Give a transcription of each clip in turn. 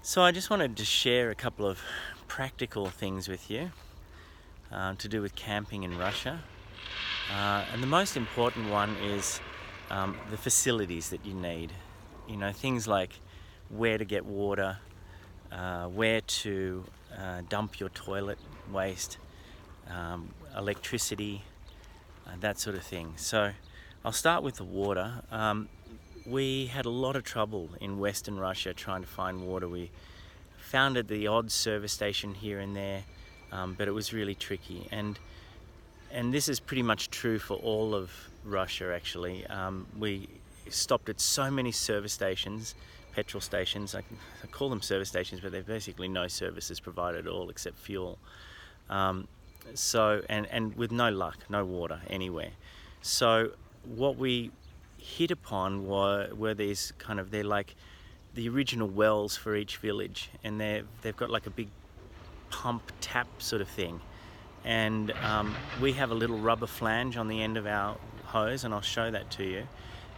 So I just wanted to share a couple of practical things with you to do with camping in Russia. And the most important one is the facilities that you need. You know, things like where to get water, where to dump your toilet waste, electricity, that sort of thing. So I'll start with the water. We had a lot of trouble in Western Russia trying to find water. We found at the odd service station here and there, but it was really tricky. And this is pretty much true for all of Russia, actually. We stopped at so many service stations, petrol stations. I call them service stations, but they're basically no services provided at all except fuel. And with no luck, no water anywhere. So what we hit upon were these they're like the original wells for each village, and they've got like a big pump tap sort of thing, and we have a little rubber flange on the end of our hose, and I'll show that to you,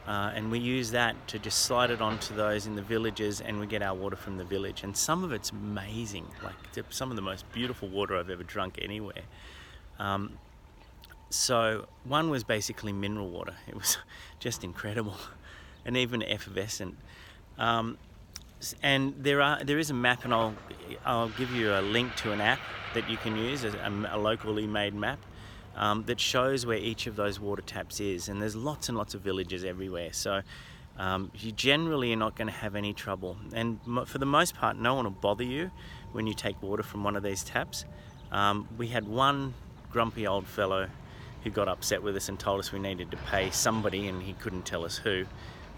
and we use that to just slide it onto those in the villages, and we get our water from the village. And some of it's amazing, like some of the most beautiful water I've ever drunk anywhere. So one was basically mineral water. It was just incredible and even effervescent. And there is a map, and I'll give you a link to an app that you can use, a locally made map that shows where each of those water taps is. And there's lots and lots of villages everywhere. So you generally are not going to have any trouble. And for the most part, no one will bother you when you take water from one of these taps. We had one grumpy old fellow who got upset with us and told us we needed to pay somebody, and he couldn't tell us who.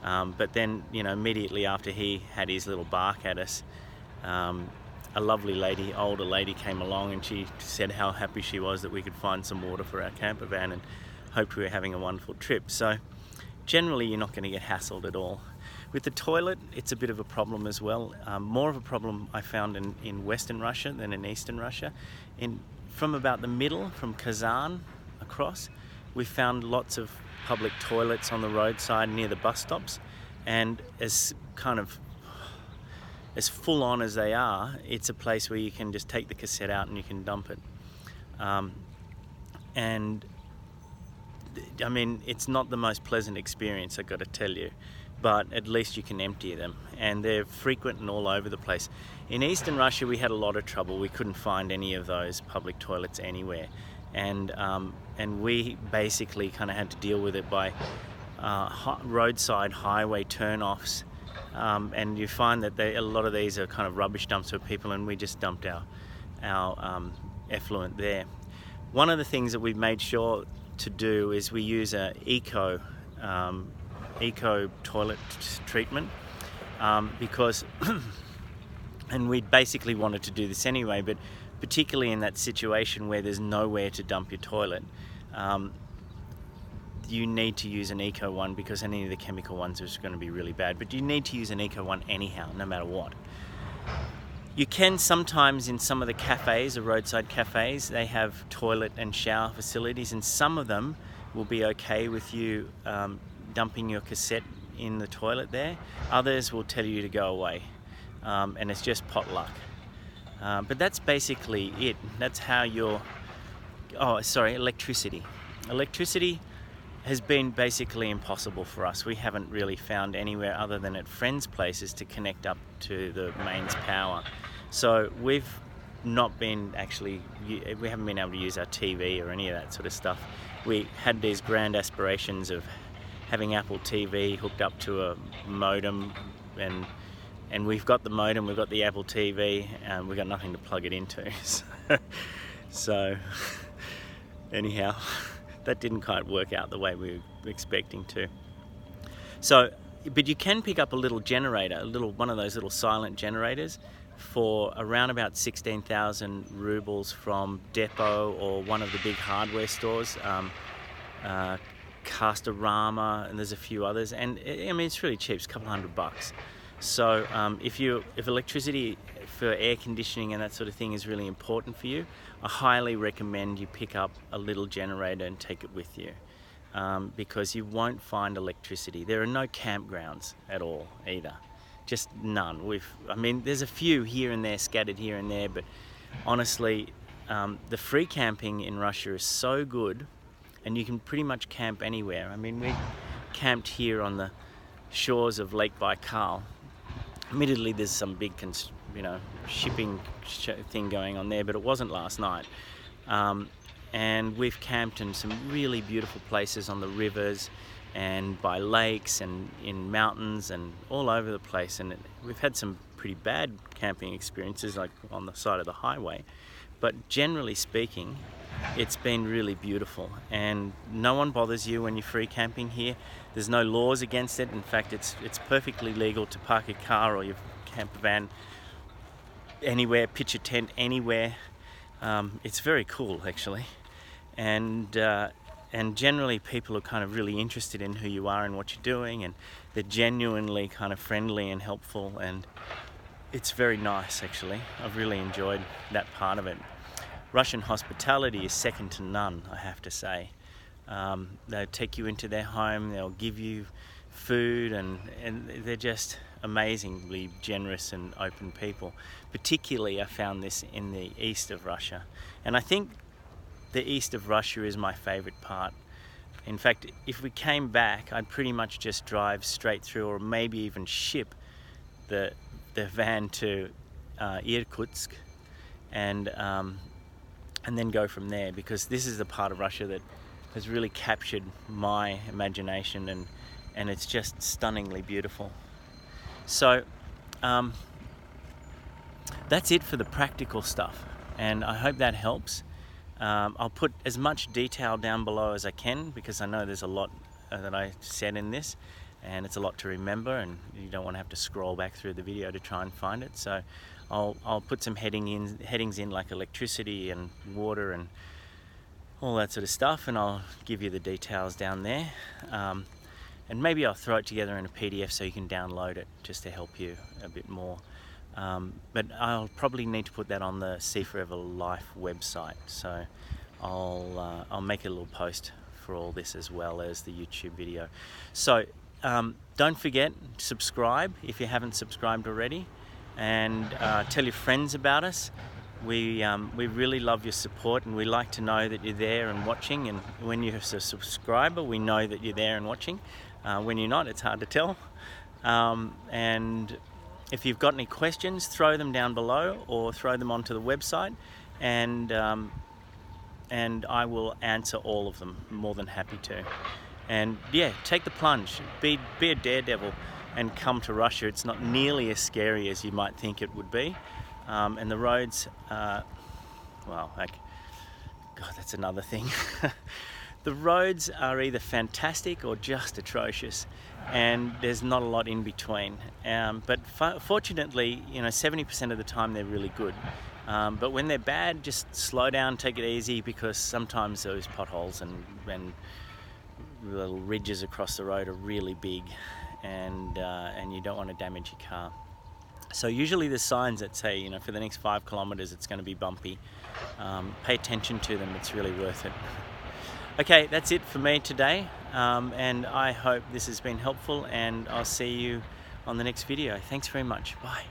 But then, immediately after he had his little bark at us, a lovely lady, older lady, came along, and she said how happy she was that we could find some water for our camper van, and hoped we were having a wonderful trip. So generally you're not going to get hassled at all. With the toilet, it's a bit of a problem as well. More of a problem I found in Western Russia than in Eastern Russia. From about the middle, from Kazan across, we found lots of public toilets on the roadside near the bus stops, and as full on as they are, it's a place where you can just take the cassette out and you can dump it. And I mean, it's not the most pleasant experience, I've got to tell you, but at least you can empty them, and they're frequent and all over the place. In Eastern Russia, we had a lot of trouble. We couldn't find any of those public toilets anywhere, and we basically had to deal with it by roadside highway turn-offs, and you find that a lot of these are rubbish dumps for people, and we just dumped our effluent there. One of the things that we've made sure to do is we use a eco toilet treatment, because and we basically wanted to do this anyway, but particularly in that situation where there's nowhere to dump your toilet, you need to use an eco one, because any of the chemical ones are just going to be really bad. But you need to use an eco one anyhow, no matter what. You can sometimes, in some of the cafes or roadside cafes, they have toilet and shower facilities, and some of them will be okay with you dumping your cassette in the toilet there. Others will tell you to go away, and it's just potluck. But that's basically it. That's how electricity. Electricity has been basically impossible for us. We haven't really found anywhere other than at friends' places to connect up to the mains power. So we haven't been able to use our TV or any of that sort of stuff. We had these grand aspirations of having Apple TV hooked up to a modem, and we've got the modem, we've got the Apple TV, and we've got nothing to plug it into. So anyhow, that didn't quite work out the way we were expecting to. So, but you can pick up a little generator, one of those little silent generators, for around about 16,000 rubles from Depot or one of the big hardware stores, Castorama, and there's a few others. And I mean, it's really cheap, it's a couple $100. So if electricity for air conditioning and that sort of thing is really important for you, I highly recommend you pick up a little generator and take it with you, because you won't find electricity. There are no campgrounds at all either. just none. I mean, there's a few here and there, scattered here and there, but honestly, the free camping in Russia is so good, and you can pretty much camp anywhere. I mean, we camped here on the shores of Lake Baikal. Admittedly, there's some big, shipping thing going on there, but it wasn't last night. And we've camped in some really beautiful places on the rivers and by lakes and in mountains and all over the place. And we've had some pretty bad camping experiences, like on the side of the highway. But generally speaking, it's been really beautiful, and no one bothers you when you're free camping here. There's no laws against it. In fact, it's perfectly legal to park a car or your camper van anywhere, pitch a tent anywhere. It's very cool, actually, and generally people are kind of really interested in who you are and what you're doing, and they're genuinely kind of friendly and helpful, and it's very nice, actually. I've really enjoyed that part of it. Russian hospitality is second to none, I have to say. They'll take you into their home, they'll give you food, and they're just amazingly generous and open people. Particularly, I found this in the east of Russia. And I think the east of Russia is my favorite part. In fact, if we came back, I'd pretty much just drive straight through, or maybe even ship the van to Irkutsk, and then go from there, because this is the part of Russia that has really captured my imagination, and it's just stunningly beautiful. So that's it for the practical stuff, and I hope that helps. I'll put as much detail down below as I can, because I know there's a lot that I said in this, and it's a lot to remember, and you don't want to have to scroll back through the video to try and find it. So I'll put some headings in like electricity and water and all that sort of stuff, and I'll give you the details down there. And maybe I'll throw it together in a PDF so you can download it, just to help you a bit more. But I'll probably need to put that on the Sea Forever Life website, so I'll make a little post for all this as well as the YouTube video. So don't forget, subscribe if you haven't subscribed already, and tell your friends about us. We really love your support, and we like to know that you're there and watching, and when you're a subscriber, we know that you're there and watching. When you're not, it's hard to tell. And if you've got any questions, throw them down below or throw them onto the website, and I will answer all of them. More than happy to. And yeah, take the plunge, be a daredevil, and come to Russia. It's not nearly as scary as you might think it would be. And the roads, well, God, that's another thing. The roads are either fantastic or just atrocious, and there's not a lot in between. But fortunately, 70% of the time they're really good. But when they're bad, just slow down, take it easy, because sometimes those potholes and little ridges across the road are really big, and you don't want to damage your car. So usually there's signs that say, for the next 5 kilometers it's going to be bumpy. Pay attention to them, it's really worth it. Okay, that's it for me today, and I hope this has been helpful, and I'll see you on the next video. Thanks very much. Bye.